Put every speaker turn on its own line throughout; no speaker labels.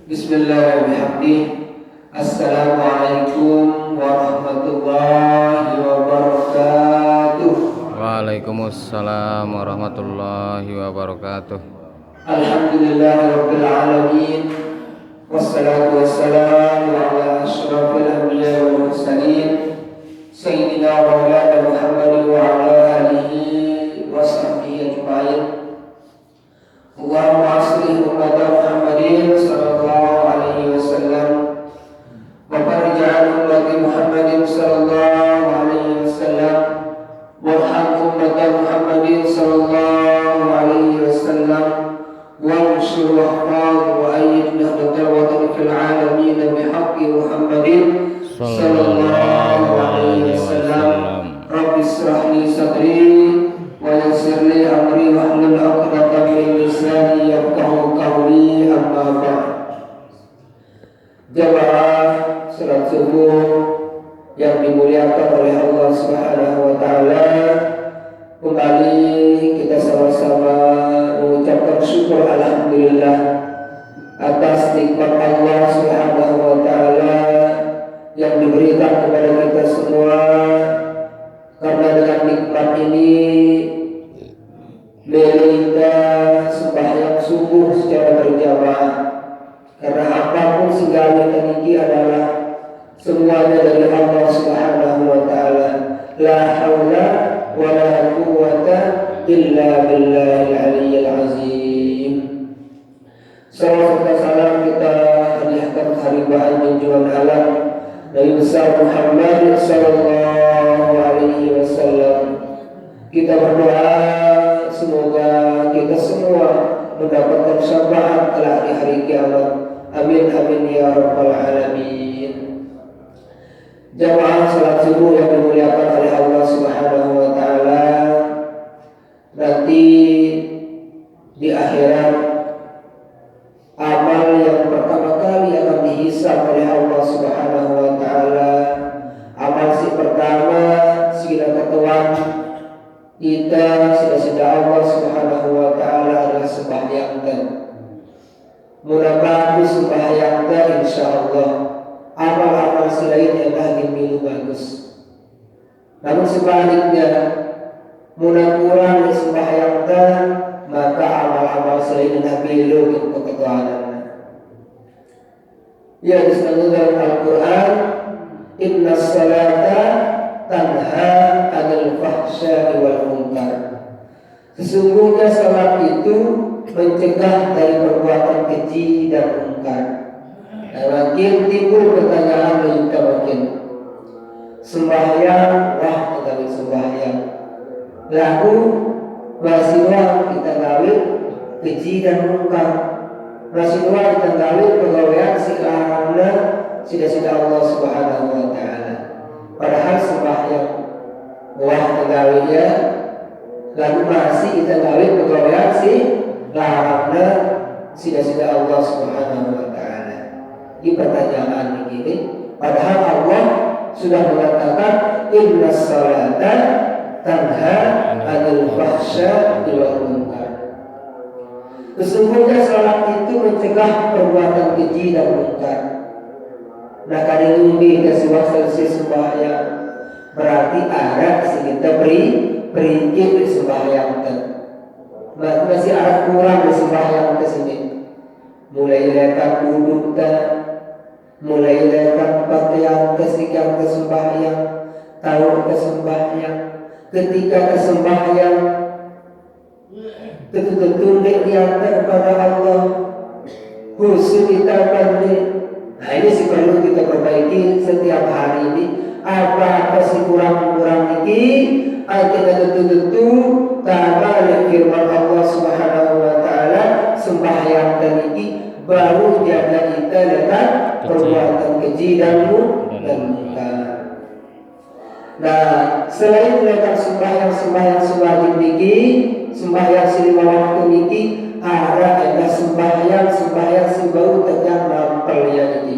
Bismillahirrahmanirrahim. Assalamualaikum warahmatullahi wabarakatuh.
Waalaikumsalam warahmatullahi wabarakatuh.
Alhamdulillahirabbil alamin. Wassalatu wassalamu ala asyrafil anbiya'i wal mursalin sayyidina wa maulana Muhammadin wa ala alihi wa sahbihi ajma'in. Allahumma aslih ummata Muhammadin sallallahu alaihi wasallam wa farja'an ummati Muhammadin sallallahu alaihi wasallam warham ummata Muhammadin sallallahu alaihi wasallam وانشر واحفظ وأيد نهضة الوطن في العالمين بحق محمد صلى الله عليه وسلم رب اشرح لي صدري ويسر لي أمري واحلل عقدة من لساني يفقهوا قولي أما بعد. Jamaah salat subuh yang dimuliakan oleh Allah Subhanahu wa taala, kembali kita sama-sama mengucapkan syukur alhamdulillah atas nikmat Allah Subhanahu wa taala yang diberikan kepada kita semua. Karena dengan nikmat ini kita sembahyang subuh secara berjamaah. Karena apapun segala ini adalah semuanya dari Allah Subhanahu wa taala. La haula wa la quwwata illa billahil aliyyil azim. Salawat dan salam kita hadiahkan kehadiran junjungan alam Nabi besar Muhammad sallallahu alaihi wasallam. Kita berdoa semoga kita semua mendapatkan syafaat kelak di hari kiamat. Amin amin ya rabbal alamin. Jamaah salat subuh yang dimuliakan oleh Allah Subhanahu wa taala, nanti di akhirat amal yang pertama kali akan dihisab oleh Allah Subhanahu wa taala. Amal si pertama sila ketuan kita sudah Allah Subhanahu wa taala adalah sembahyang dan mudah-mudahan sembahyang dan insyaallah amal-amal selain yang lagi milu bagus. Namun sebaliknya mudah kurang sembahyang dan maka amal-amal selain yang milu keketuanan. Ya disebut dalam Al-Quran, Inna salata tanha anil fahsya'i wal munkar. Sesungguhnya salat itu mencegah dari perbuatan keji dan munkar. Dan makin timbul pertanyaan kita makin sembahyang, wah kita sembahyang. Lalu masih kita gawe keji dan munkar. Masih kita gawe pegawaian silarangna sida-sida Allah Subhanahu wa taala. Padahal sembahyang wah pegawainya, lalu masih kita gawe pegawaian silarangna sida-sida Allah Subhanahu wa taala. Di pertanyaan begini, padahal Allah sudah mengatakan inna salata tanha anil fahsya'i wal munkar. Sesungguhnya salat itu mencegah perbuatan keji dan munkar. Nah kadang ini kasih waktu sembahyang berarti ada kita beri sembahyang kan. Masih ada kurang sembahyang ke sini. Mulai letak wudhu mulai letak pakaian kesikam kesembahyang, tahu kesembahyang, ketika kesembahyang tentu-tentu diantar kepada Allah, khusus kita pandai. Nah ini sih perlu kita perbaiki setiap hari ini. Apa sih kurang-kurang ini? Kita tentu-tentu tanpa firman Allah Subhanahu wa taala sembahyang dan ini baru jaga kita dengan perbuatan keji dan munkar. Nah, selain melakukan sembahyang wajib niki, sembahyang selima waktu niki, ada sembahyang sebau tegang nampel ya niki.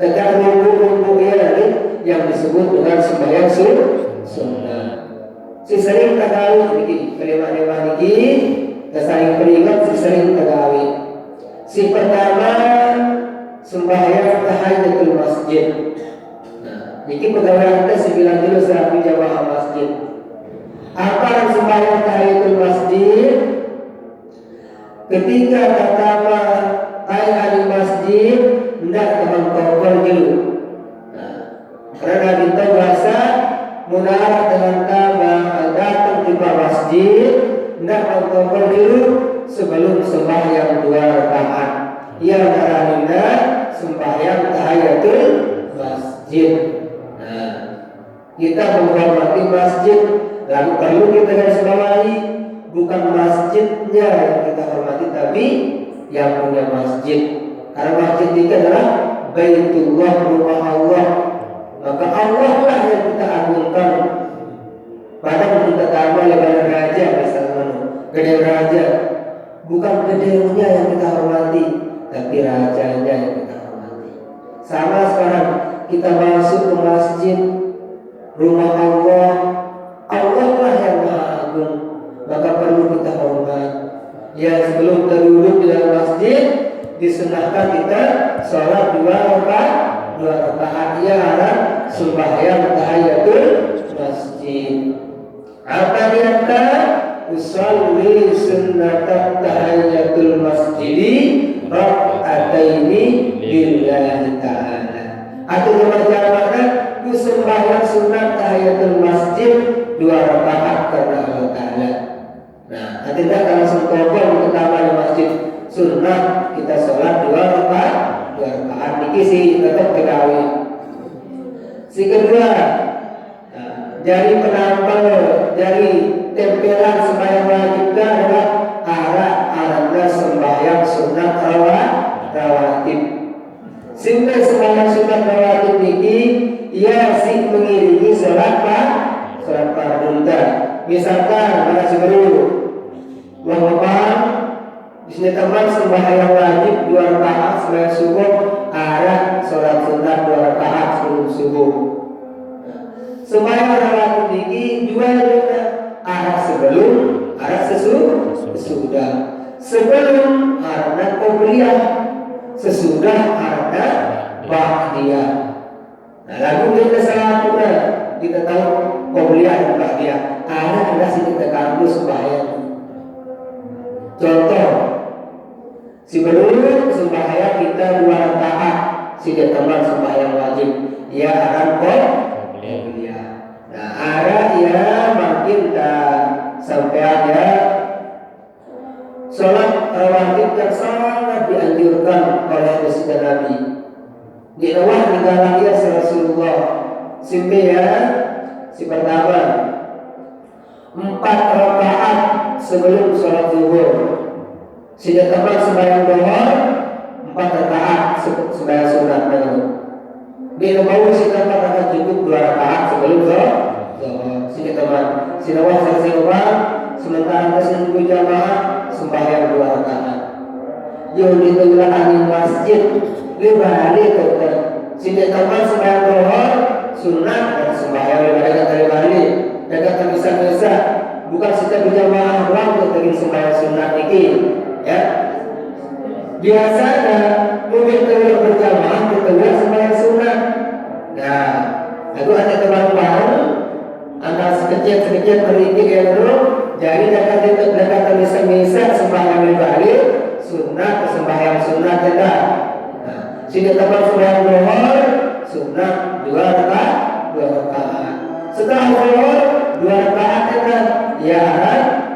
Tegang lumpuh ya tadi yang disebut dengan sembahyang sunnah. Si sering tagawi niki, kelima niki, sering peringat si sering tagawi. Si pertama sembahyang tahiyatul masjid. Nah, niki pegawai kita 9 dulu serapi jamaah masjid. Apa sembahyang tahiyatul masjid? Ketika pertama tahiyatul masjid hendak teman tawar dulu. Nah, karena kita bahasa mudah dengan tambah datang di masjid hendak tawar dulu sebelum sembahyang 2 rakaat. Yang arahnya sembahyang tahiyatul masjid. Nah, kita menghormati masjid, lalu perlu kita garis bawahi bukan masjidnya yang kita hormati, tapi yang punya masjid. Karena masjid itu adalah Baitullah, rumah Allah. Maka Allah lah yang kita agungkan. Padahal kita tahu oleh raja misalnya, gedung raja, bukan gedungnya yang kita hormati, tapi rajanya yang kita hormati. Sama sekarang kita masuk ke masjid, rumah Allah, Allah lah yang maha agung, maka perlu kita hormat. Ya, sebelum terduduk di dalam masjid disunahkan kita sholat 2 rakaat ya arah sembahyang tahiyatul masjid. Apa diantara usolli sunnatat tahiyatul masjidi rak'ataini lillahi ta'ala. Atau bermakna ku sembahyang sunat tahiyatul masjid 2 rakaat karena Allah Ta'ala. Nah, nanti kita langsung tolong pertama di masjid sunat kita sholat 2 rakaat niki sih tetap ketahui. Si kedua, jari penampal, jari tempelan sembahyang wajib adalah arahnya sembahyang sunat rawatib. Sehingga sembahyang sunat rawatib ini ia sih mengiringi sholat fardu. Misalkan pada sebelum Bapak di sini teman sembahyang wajib 2 rakaat sembahyang subuh, arah sholat sunat 2 rakaat sebelum subuh. Sembahyang rawatib ini juga arah sebelum, arah sesudah. Sebelum arahnya qobliyah, sesudah arahnya ba'diyah. Nah, lagu kita salah kita tahu qobliyah dan ba'diyah. Ada sih kita kampus sembahyang. Contoh, sebelum sembahyang kita 2 rakaat, si teman sembahyang wajib, ya akan qobliyah. Nah, arah ya makin tak sampai ada sholat rawatib yang sangat dianjurkan oleh Rasul Nabi. Di bawah negara ya Rasulullah. Simpe ya, si pertama 4 rakaat sebelum sholat zuhur. Si teman sembahyang duhur 4 rakaat sembahyang sunat. Di bawah si teman akan cukup 2 rakaat sebelum sholat. Si teman, si nawah selesai uang, sementara kita jamaah sembahyang 2 rakaat. Yo di tengah angin masjid, lebih ke si teman sembahyang duhur sunat dan sembahyang lebih balik. Dekat bisa bukan kita berjamaah doang untuk bikin sembahyang sunat ini, ya. Biasanya mungkin kalau berjamaah kita sembahyang sunat. Nah, aku ada teman baru antara sekecil beritik ya bro. Jadi dekat bisa sembahyang balik sunat sembahyang sunat kita. Nah, sini teman sembahyang duhur sunat 2 rakaat. Setelah duhur 2 rakaat kan ya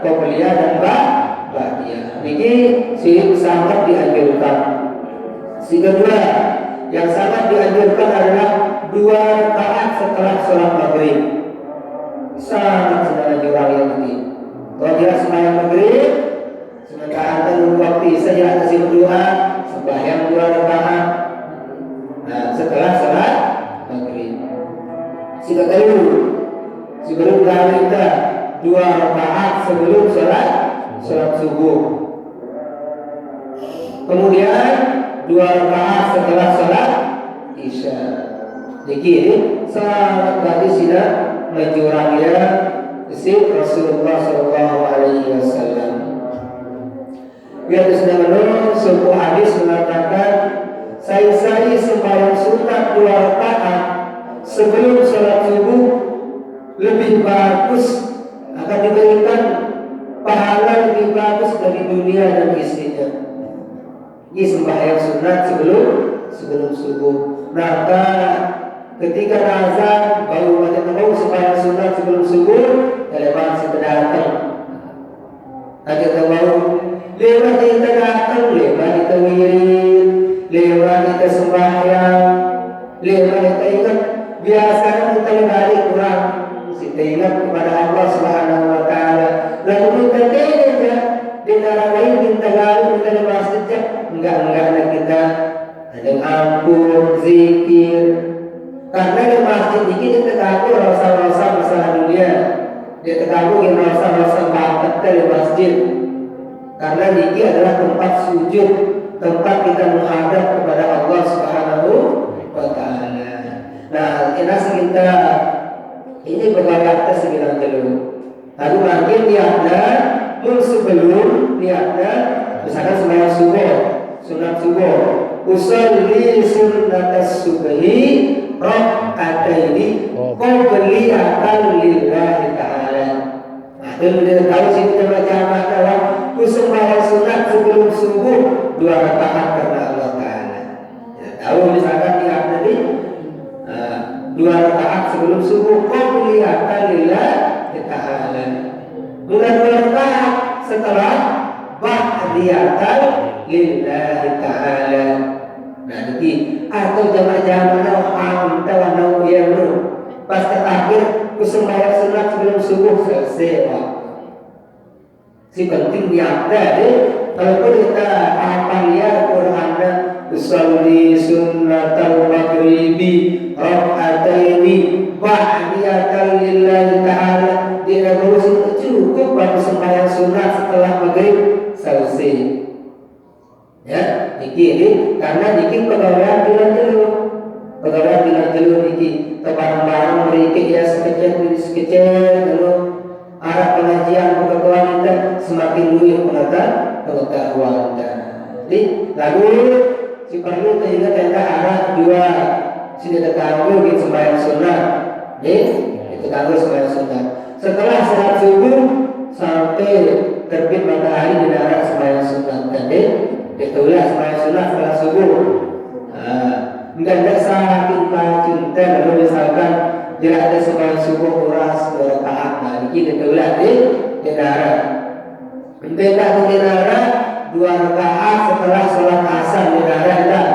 qobliyah dan ba'diyah. Ini si sangat dianjurkan. Si kedua yang sangat dianjurkan adalah 2 rakaat setelah sholat maghrib. Sangat dianjurkan yang ini. Kalau dia sembahyang maghrib, sementara tunggu waktu saja kasih berdoa sembahyang 2 rakaat. Nah, setelah sholat maghrib. Si kedua sebelum kita 2 rakaat sebelum sholat subuh. Kemudian 2 rakaat setelah sholat isya. Jadi sangat berarti sudah menjurangnya isi Rasulullah Sallallahu Alaihi Wasallam. Biar sedang sebuah hadis mengatakan saya sembahyang sunat 2 rakaat sebelum sholat subuh lebih bagus, akan diberikan pahala lebih bagus dari dunia dan isinya. Ini sembahyang sunat sebelum subuh. Maka ketika azan baru mau sembahyang sunat sebelum subuh, lepas kita datang. Ada tahu lewat kita datang, lewat kita wirid, lewat kita sembahyang, lewat kita ingat. Biasanya kita balik kurang, kita ingat kepada Allah Subhanahu Wa Taala. Lalu kita tanya di negara lain kita lalu kita di masjid, enggak kita ada ampun, zikir. Karena di masjid ini kita takut rasa-rasa masalah dunia. Dia tergabung dengan rasa-rasa bakat dari masjid. Karena ini adalah tempat sujud, tempat kita menghadap kepada Allah Subhanahu Wa Taala. Nah, kita ini beberapa sembilan dulu. Lalu nanti niatnya sebelum niatnya misalkan sembahyang subuh, sunat subuh, usolli sunat subuhi raka'ataini qabliyatan lillahi ta'ala. Dan kita tahu sih kita baca bahwa sembahyang sunat sebelum subuh 2 rakaat karena Allah Taala. Kita tahu misalkan tiap tadi 2 rakaat sebelum subuh qabliyatan lillahi ta'ala. Bukan 2 rakaat setelah ba'diyatan lillahi ta'ala. Nah, jadi atau jamaah-jamaah tahu yang pas terakhir sembahyang sunat sebelum subuh selesai, Pak. Si penting niatnya deh. Kalau kita hafal ya Qur'annya, usolli sunnatal maghribi raka'ataini ba'diyatan lillahi ta'ala. Dia harus cukup pada sembahyang sunat setelah maghrib selesai. Ya, ini karena niki pegawai bilang dulu niki barang-barang mereka ya sekecil dulu arah pengajian pengetahuan kita semakin luas pengetahuan kita. Jadi lalu si perlu kita ingat arah 2 sini terganggu di sembahyang sunat, itu terganggu sembahyang sunat. Setelah salat subuh sampai terbit matahari di darat sembahyang sunat tadi. Itulah sembahyang sunat setelah subuh. Enggak ada saking cinta lalu misalkan dia ada sembahyang subuh uras 2 rakaat. Nah, ini itulah di darat. Beda di darat 2 rakaat setelah sholat asar di darat dah.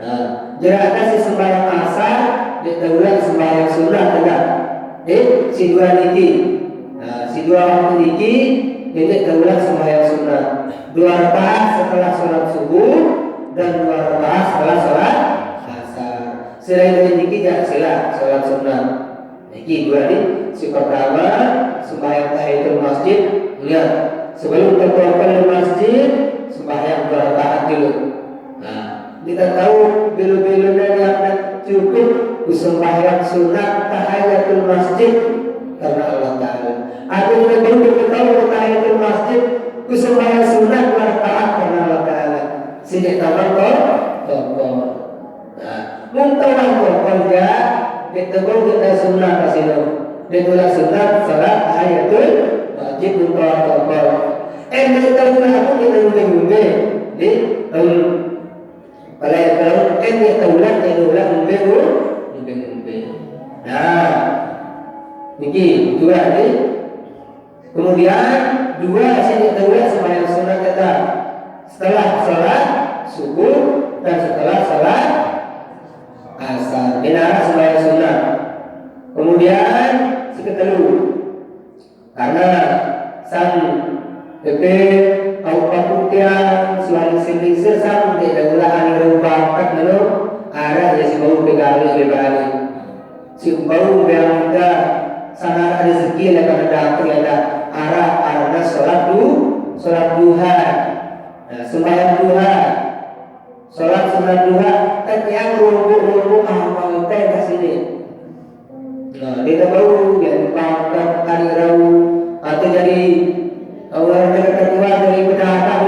Nah, jika ada si sembahyang asar, itulah sembahyang sunat dah. Si 2 niki. Nah, si 2 waktu niki jadi itulah sembahyang sunat. 2 rakaat setelah sholat subuh dan 2 rakaat setelah sholat asar. Selain dari niki jangan salah sholat sunat. Niki 2 ini si pertama sembahyang tahiyatul masjid. Lihat sebelum terkeluarkan dari masjid sembahyang 2 rakaat dulu. Nah, kita tahu belu-belunya yang cukup sembahyang sunat tahiyatul masjid karena Allah Taala. Ada yang belum tahu tahiyatul masjid sembahyang sunat 2 rakaat karena Allah Taala. Sini tahu tokoh. Nah, muntahan tokoh ya, kita sunat kasih. Itulah sunat salat tahiyatul masjid untuk tokoh. Kita tahu aku kita ngombe. Di pada yang tahu kita ulang ngombe. Nah, niki 2 ni. Kemudian 2 sini tahulah sembahyang sunat kita setelah sholat subuh dan setelah sholat asar. Ini sembahyang sunat. Kemudian seketelu karena sang Bebe au pakutian suami sini sesam di daulah ani rubakat dulu arah ya si bau pegali lebali si bau yang ada sana ada rezeki ada karena dapur ada arah sholat duha. Nah, sembahyang duha, sholat sunat duha, kan yang rumput amal teh ke sini. Nah, kita baru yang pangkat hari rawu atau jadi orang yang kedua dari pedagang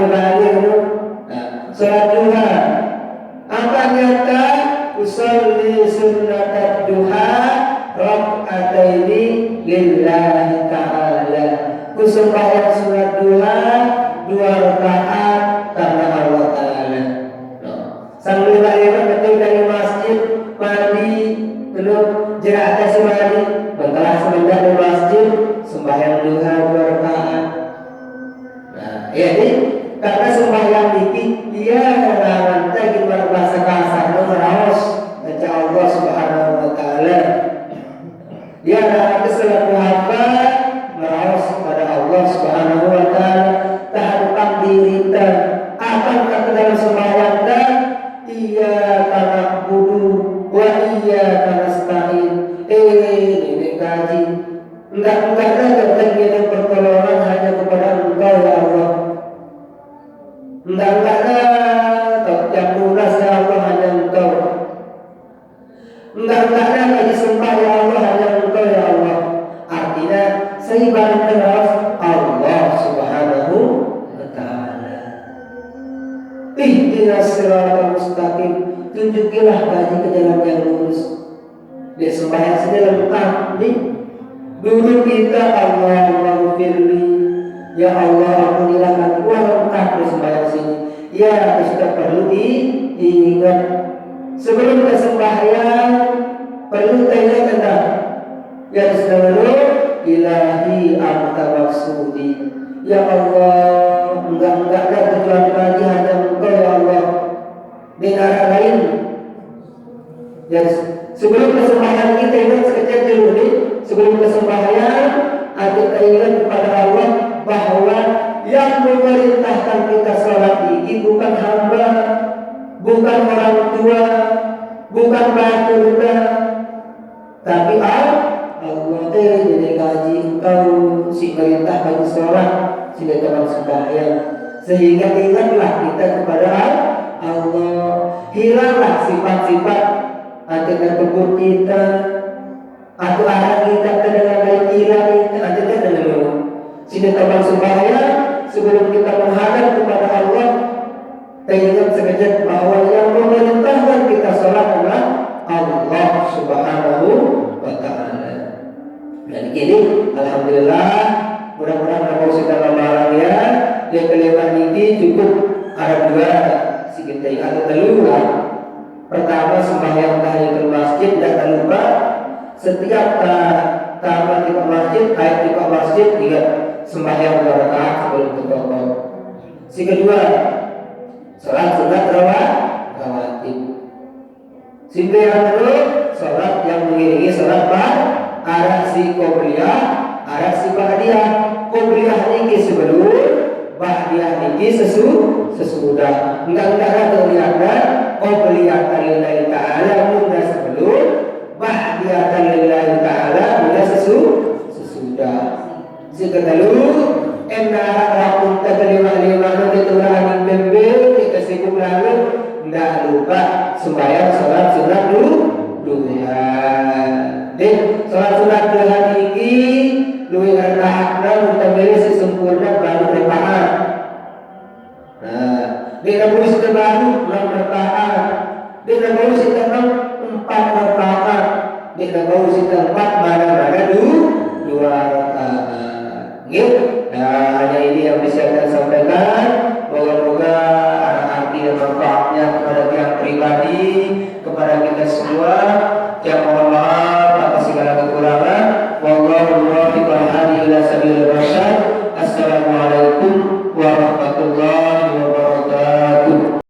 sunnatat duha rak'ataini lillahi ta'ala. Ku sembahyang sunat duha 2 rakaat karena Allah Ta'ala. Sambil lewat betul dari masjid mandi belum jerak atas mandi bentar semenjak di masjid sembahyang duha 2 rakaat. Nah, ini karena sembahyang ini dia melarang lagi berbahasa kasar meraos kepada Allah Subhanahu Wa Taala. Dia adalah kesalahan hamba meraos kepada Allah Subhanahu Wa Taala. Tahapan diri dan akan kata dalam sembahyang dan iya karena budu wa iya karena stain. Ini kaji enggak ada kepentingan pertolongan hanya kepada Engkau ya Allah. Enggak ada yang lunas ya Allah hanya Engkau. Enggak ada lagi sembah ya Allah hanya Engkau ya Allah. Artinya seibadah terus Allah Subhanahu Wa Taala. Ihdinas siratal mustaqim, tunjukilah kami ke jalan yang lurus. Dia sembahyang sedang nih. Dulu kita Allahumma firli, ya Allah ampunilah kami. Lengkap di sembahyang sini. Ya sudah perlu diingat. Sebelum kita sembahyang perlu tanya tentang ya dulu ilahi anta maksudi. Ya Allah, enggak ada tujuan lagi hanya Engkau ya Allah. Dengan lain. Ya sebelum kesembahyang kita ingat sekejap dulu nih. Sebelum kesembahyang kita ingat kepada Allah bahwa yang memerintahkan kita sholat ini bukan hamba, bukan orang tua, bukan baturna, tapi Allah jadi kaji engkau si perintah bagi sholat sehingga teman sembahyang. Sehingga ingatlah kita kepada Allah, hilanglah sifat-sifat antara tubuh kita atau arah kita dengan baik hilang antara dengan sehingga teman sembahyang sebelum kita menghadap kepada Allah kita ingat sekejap bahwa yang memerintahkan kita sholat adalah Allah Subhanahu Wa Taala. Dan ini alhamdulillah mudah-mudahan kalau sudah lama ya yang kelima ini cukup ada 2 kita atau telur. Pertama sembahyang tahiyatul masjid dan lupa setiap tamat di masjid ayat di masjid juga sembahyang 2 rakaat sebelum bertokok. Si kedua salat sunat rawatib. Si kedua salat yang mengiringi salat arah si qobliyah, arah si ba'diyah. Qobliyah ini sebelum, ba'diyah ini sesudah. Enggak ada kelihatan qobliyah lillahi ta'ala mudah sebelum, ba'diyah lillahi ta'ala mudah sesudah. Si kedua endah rakun terlima-lima ditulahin bembel dikasih lalu enggak lupa sembahyang salat sunat duha. Deh salat sunat duha ini luwih rakaatna mutabili sesempurna baru rakaat. Nah, dia boleh sudah baru 6 rakaat. Dia boleh sudah 4 rakaat. Dia boleh sudah 4 mana-mana 2 rakaat. Nah, hanya ini yang bisa saya sampaikan. Moga-moga arti dan manfaatnya kepada pihak pribadi, kepada kita semua. Yang mohon maaf atas segala kekurangan. Wallahu muwaffiq ila sabilir rasyad. Assalamualaikum warahmatullahi wabarakatuh.